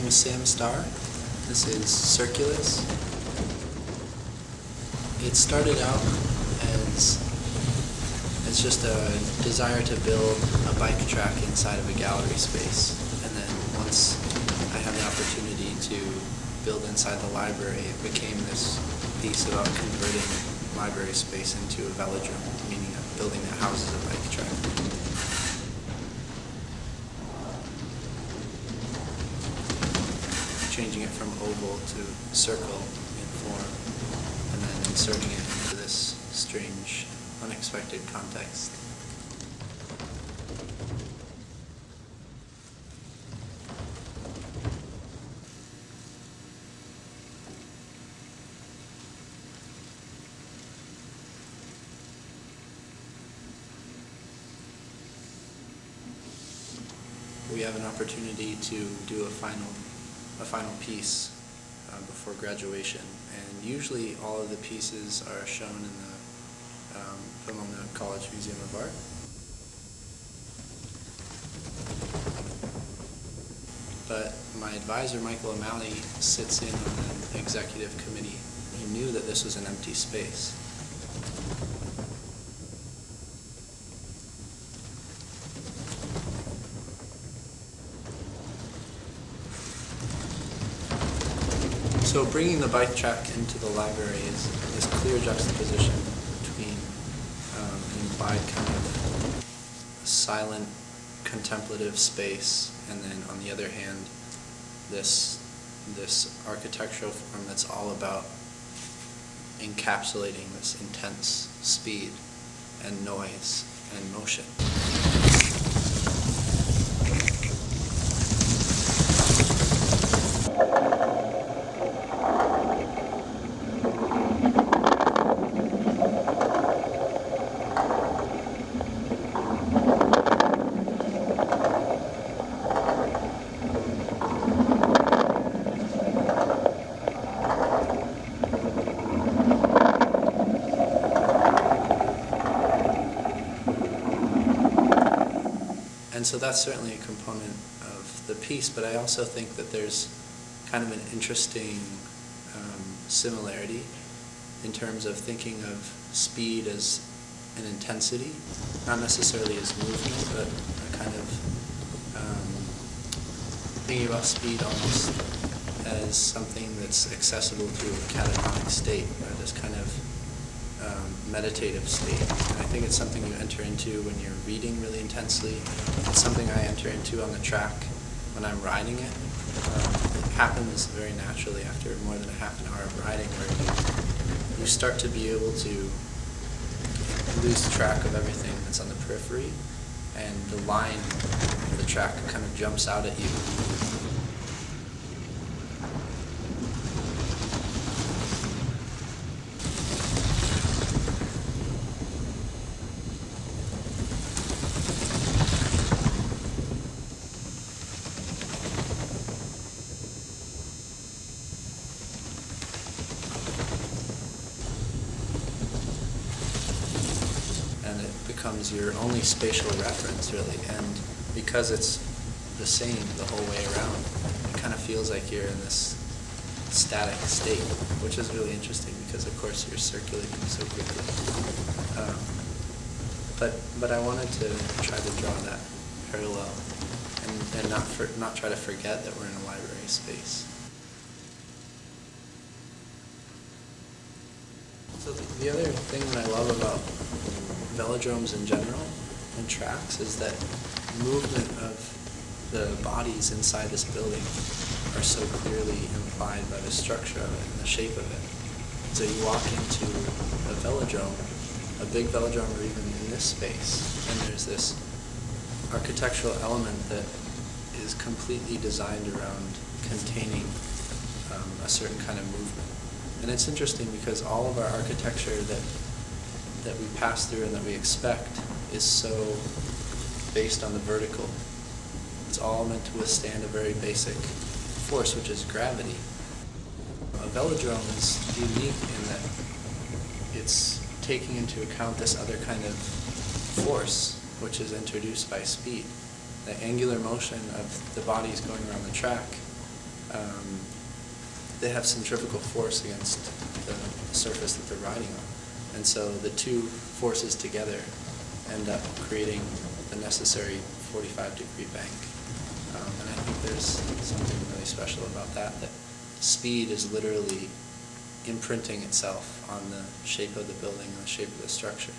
name is Sam Starr. This is Circulus. It started out as just a desire to build a bike track inside of a gallery space. And then once I had the opportunity to build inside the library, it became this piece about converting library space into a velodrome, meaning a building that houses a bike track. Changing it from oval to circle in form, and then inserting it into this strange, unexpected context. We have an opportunity to do a final piece before graduation, and usually all of the pieces are shown in the Pomona College Museum of Art. But my advisor, Michael O'Malley, sits in on an executive committee. He knew that this was an empty space. So bringing the bike track into the library is this clear juxtaposition between an implied kind of silent, contemplative space, and then on the other hand, this architectural form that's all about encapsulating this intense speed and noise and motion. And so that's certainly a component of the piece, but I also think that there's kind of an interesting similarity in terms of thinking of speed as an intensity, not necessarily as movement, but a kind of thinking about speed almost as something that's accessible to a catatonic state, or this kind of meditative state. And I think it's something you enter into when you're reading really intensely. It's something I enter into on the track when I'm riding it. It happens very naturally after more than a half an hour of riding, where you start to be able to lose track of everything that's on the periphery, and the line of the track kind of jumps out at you. And it becomes your only spatial reference, really. And because it's the same the whole way around, it kind of feels like you're in this static state, which is really interesting because, of course, you're circulating so quickly. But I wanted to try to draw that parallel and not try to forget that we're in a library space. So the other thing that I love about velodromes in general and tracks is that movement of the bodies inside this building are so clearly implied by the structure of it and the shape of it. So you walk into a velodrome, a big velodrome, or even in this space, and there's this architectural element that is completely designed around containing a certain kind of movement. And it's interesting because all of our architecture that we pass through and that we expect is so based on the vertical. It's all meant to withstand a very basic force, which is gravity. A velodrome is unique in that it's taking into account this other kind of force, which is introduced by speed. The angular motion of the bodies going around the track they have centrifugal force against the surface that they're riding on. And so the two forces together end up creating the necessary 45-degree bank. And I think there's something really special about that, that speed is literally imprinting itself on the shape of the building and the shape of the structure.